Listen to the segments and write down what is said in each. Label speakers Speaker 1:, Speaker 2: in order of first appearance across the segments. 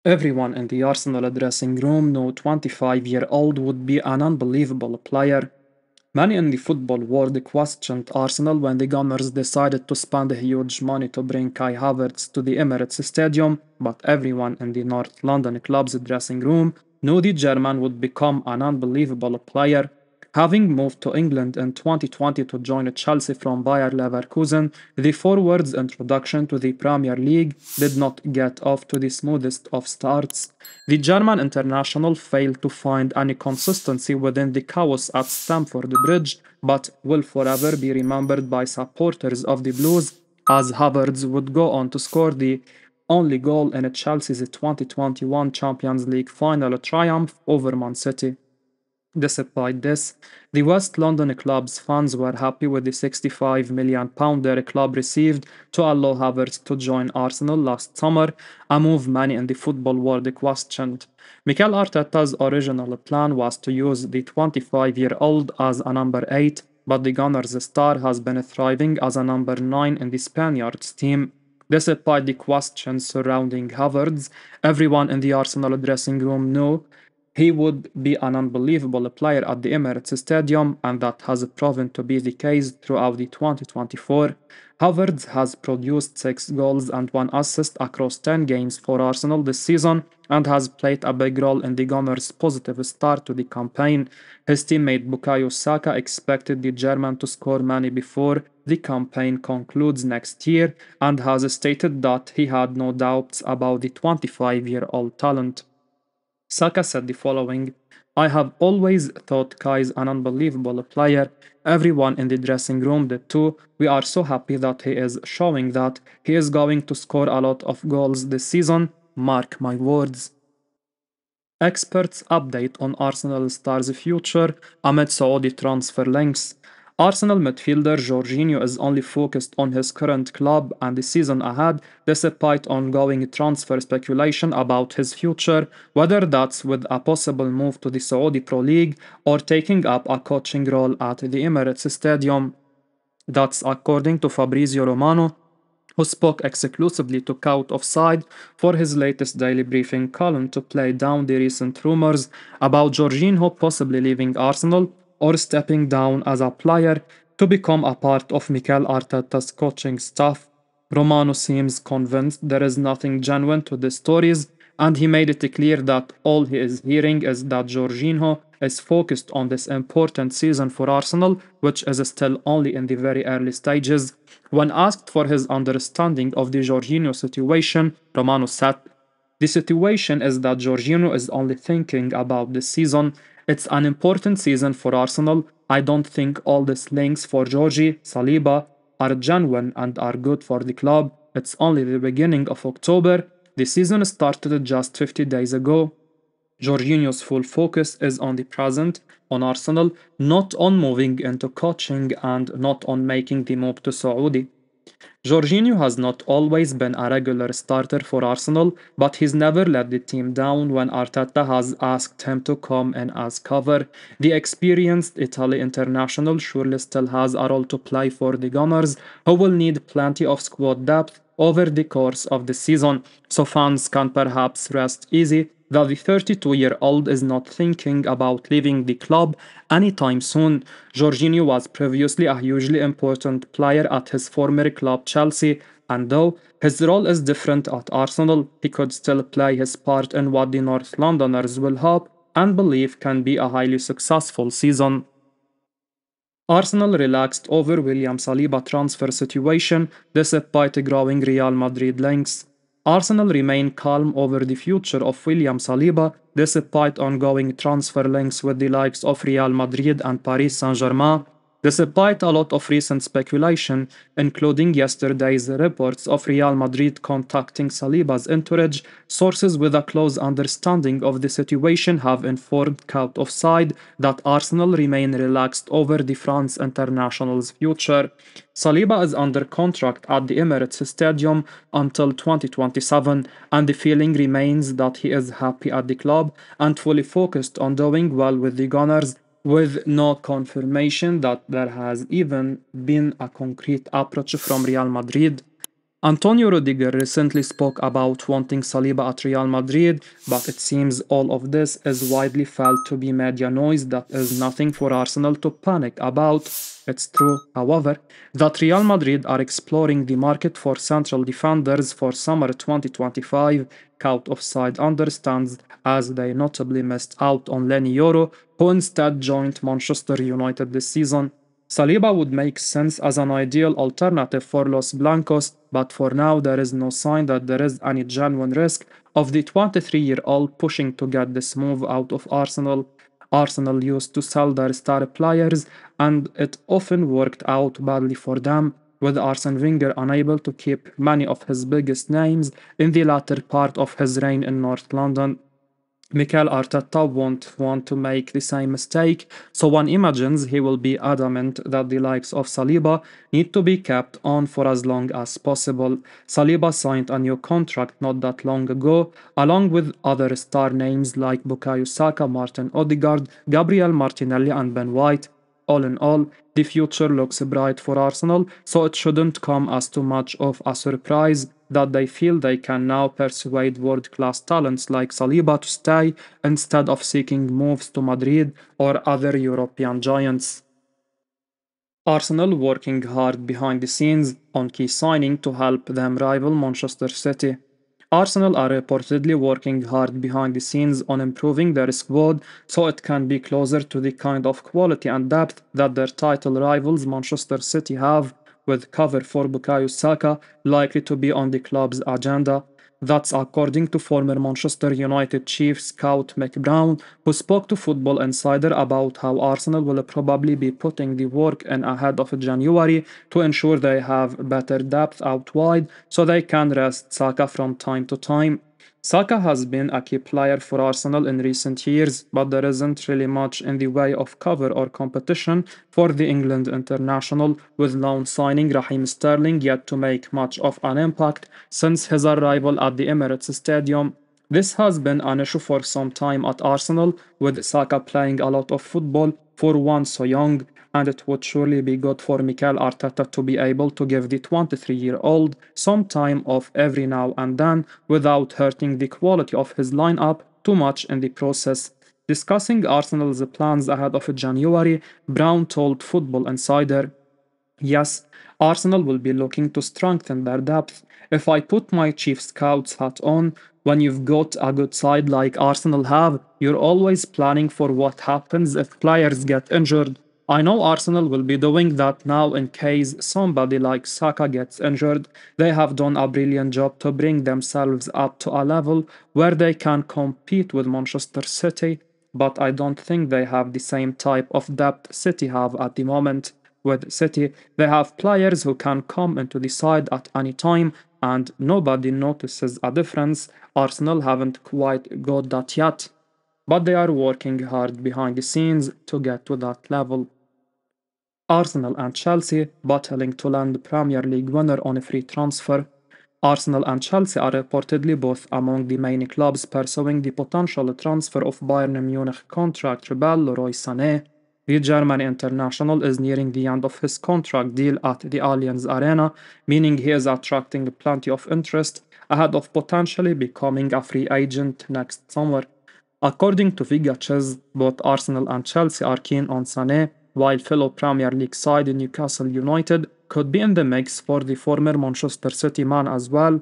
Speaker 1: Everyone in the Arsenal dressing room knew 25-year-old would be an unbelievable player. Many in the football world questioned Arsenal when the Gunners decided to spend huge money to bring Kai Havertz to the Emirates Stadium, but everyone in the North London club's dressing room knew the German would become an unbelievable player. Having moved to England in 2020 to join Chelsea from Bayer Leverkusen, the forward's introduction to the Premier League did not get off to the smoothest of starts. The German international failed to find any consistency within the chaos at Stamford Bridge, but will forever be remembered by supporters of the Blues, as Havertz would go on to score the only goal in Chelsea's 2021 Champions League final triumph over Man City. Despite this, the West London club's fans were happy with the £65 million their club received to allow Havertz to join Arsenal last summer, a move many in the football world questioned. Mikel Arteta's original plan was to use the 25-year-old as a number 8, but the Gunners' star has been thriving as a number 9 in the Spaniards team. Despite the questions surrounding Havertz, everyone in the Arsenal dressing room knew he would be an unbelievable player at the Emirates Stadium, and that has proven to be the case throughout the 2024. Havertz has produced 6 goals and 1 assist across 10 games for Arsenal this season and has played a big role in the Gunners' positive start to the campaign. His teammate Bukayo Saka expected the German to score many before the campaign concludes next year and has stated that he had no doubts about the 25-year-old talent. Saka said the following: I have always thought Kai is an unbelievable player. Everyone in the dressing room did too. We are so happy that he is showing that he is going to score a lot of goals this season. Mark my words. Experts update on Arsenal star's future amid Saudi transfer links. Arsenal midfielder Jorginho is only focused on his current club and the season ahead, despite ongoing transfer speculation about his future, whether that's with a possible move to the Saudi Pro League or taking up a coaching role at the Emirates Stadium. That's according to Fabrizio Romano, who spoke exclusively to Count Offside for his latest daily briefing column to play down the recent rumors about Jorginho possibly leaving Arsenal or stepping down as a player to become a part of Mikel Arteta's coaching staff. Romano seems convinced there is nothing genuine to the stories, and he made it clear that all he is hearing is that Jorginho is focused on this important season for Arsenal, which is still only in the very early stages. When asked for his understanding of the Jorginho situation, Romano said, the situation is that Jorginho is only thinking about this season. It's an important season for Arsenal. I don't think all these links for Georgie, Saliba are genuine and are good for the club. It's only the beginning of October. The season started just 50 days ago. Jorginho's full focus is on the present, on Arsenal, not on moving into coaching and not on making the move to Saudi. Jorginho has not always been a regular starter for Arsenal, but he's never let the team down when Arteta has asked him to come in as cover. The experienced Italy international surely still has a role to play for the Gunners, who will need plenty of squad depth over the course of the season, so fans can perhaps rest easy that the 32-year-old is not thinking about leaving the club anytime soon. Jorginho was previously a hugely important player at his former club Chelsea, and though his role is different at Arsenal, he could still play his part in what the North Londoners will hope and believe can be a highly successful season. Arsenal relaxed over William Saliba transfer situation despite growing Real Madrid links. Arsenal remain calm over the future of William Saliba despite ongoing transfer links with the likes of Real Madrid and Paris Saint-Germain. Despite a lot of recent speculation, including yesterday's reports of Real Madrid contacting Saliba's entourage, sources with a close understanding of the situation have informed Count Offside that Arsenal remain relaxed over the France international's future. Saliba is under contract at the Emirates Stadium until 2027, and the feeling remains that he is happy at the club and fully focused on doing well with the Gunners, with no confirmation that there has even been a concrete approach from Real Madrid. Antonio Rudiger recently spoke about wanting Saliba at Real Madrid, but it seems all of this is widely felt to be media noise that is nothing for Arsenal to panic about. It's true, however, that Real Madrid are exploring the market for central defenders for summer 2025. Out of side understands, as they notably missed out on Lenny Yoro, who instead joined Manchester United this season. Saliba would make sense as an ideal alternative for Los Blancos, but for now there is no sign that there is any genuine risk of the 23-year-old pushing to get this move out of Arsenal. Arsenal used to sell their star players, and it often worked out badly for them, with Arsene Wenger unable to keep many of his biggest names in the latter part of his reign in North London. Mikel Arteta won't want to make the same mistake, so one imagines he will be adamant that the likes of Saliba need to be kept on for as long as possible. Saliba signed a new contract not that long ago, along with other star names like Bukayo Saka, Martin Odegaard, Gabriel Martinelli, and Ben White. All in all, the future looks bright for Arsenal, so it shouldn't come as too much of a surprise that they feel they can now persuade world-class talents like Saliba to stay instead of seeking moves to Madrid or other European giants. Arsenal working hard behind the scenes on key signing to help them rival Manchester City. Arsenal are reportedly working hard behind the scenes on improving their squad so it can be closer to the kind of quality and depth that their title rivals Manchester City have, with cover for Bukayo Saka likely to be on the club's agenda. That's according to former Manchester United chief scout Mick Brown, who spoke to Football Insider about how Arsenal will probably be putting the work in ahead of January to ensure they have better depth out wide so they can rest Saka from time to time. Saka has been a key player for Arsenal in recent years, but there isn't really much in the way of cover or competition for the England international, with loan signing Raheem Sterling yet to make much of an impact since his arrival at the Emirates Stadium. This has been an issue for some time at Arsenal, with Saka playing a lot of football for one so young, and it would surely be good for Mikel Arteta to be able to give the 23-year-old some time off every now and then without hurting the quality of his lineup too much in the process. Discussing Arsenal's plans ahead of January, Brown told Football Insider, "Yes, Arsenal will be looking to strengthen their depth. If I put my chief scout's hat on, when you've got a good side like Arsenal have, you're always planning for what happens if players get injured. I know Arsenal will be doing that now in case somebody like Saka gets injured. They have done a brilliant job to bring themselves up to a level where they can compete with Manchester City, but I don't think they have the same type of depth City have at the moment. With City, they have players who can come into the side at any time and nobody notices a difference. Arsenal haven't quite got that yet, but they are working hard behind the scenes to get to that level." Arsenal and Chelsea battling to land Premier League winner on a free transfer. Arsenal and Chelsea are reportedly both among the main clubs pursuing the potential transfer of Bayern Munich contract rebel Leroy Sané. The German international is nearing the end of his contract deal at the Allianz Arena, meaning he is attracting plenty of interest ahead of potentially becoming a free agent next summer. According to Vigaches, both Arsenal and Chelsea are keen on Sané, while fellow Premier League side Newcastle United could be in the mix for the former Manchester City man as well,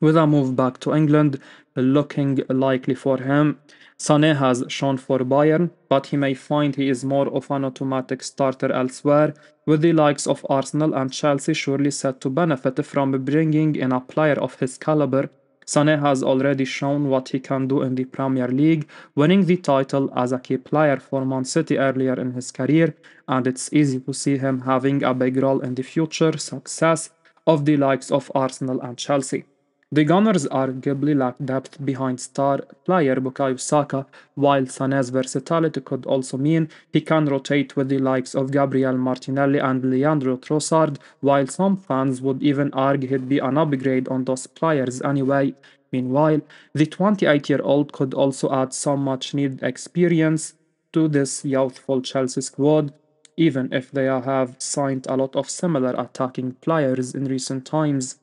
Speaker 1: with a move back to England looking likely for him. Sané has shown for Bayern, but he may find he is more of an automatic starter elsewhere, with the likes of Arsenal and Chelsea surely set to benefit from bringing in a player of his caliber. Sané has already shown what he can do in the Premier League, winning the title as a key player for Man City earlier in his career, and it's easy to see him having a big role in the future success of the likes of Arsenal and Chelsea. The Gunners arguably lack depth behind star player Bukayo Saka, while Sané's versatility could also mean he can rotate with the likes of Gabriel Martinelli and Leandro Trossard, while some fans would even argue he'd be an upgrade on those players anyway. Meanwhile, the 28-year-old could also add some much needed experience to this youthful Chelsea squad, even if they have signed a lot of similar attacking players in recent times.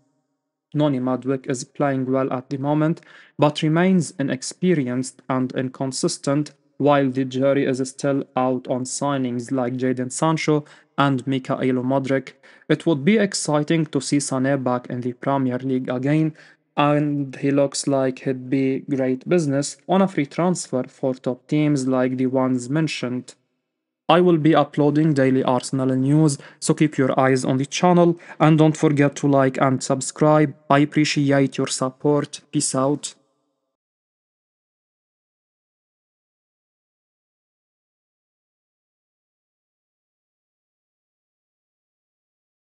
Speaker 1: Noni Madwick is playing well at the moment, but remains inexperienced and inconsistent, while the jury is still out on signings like Jadon Sancho and Mikhailo Modric. It would be exciting to see Sané back in the Premier League again, and he looks like he'd be great business on a free transfer for top teams like the ones mentioned. I will be uploading daily Arsenal news, so keep your eyes on the channel and don't forget to like and subscribe. I appreciate your support. Peace out.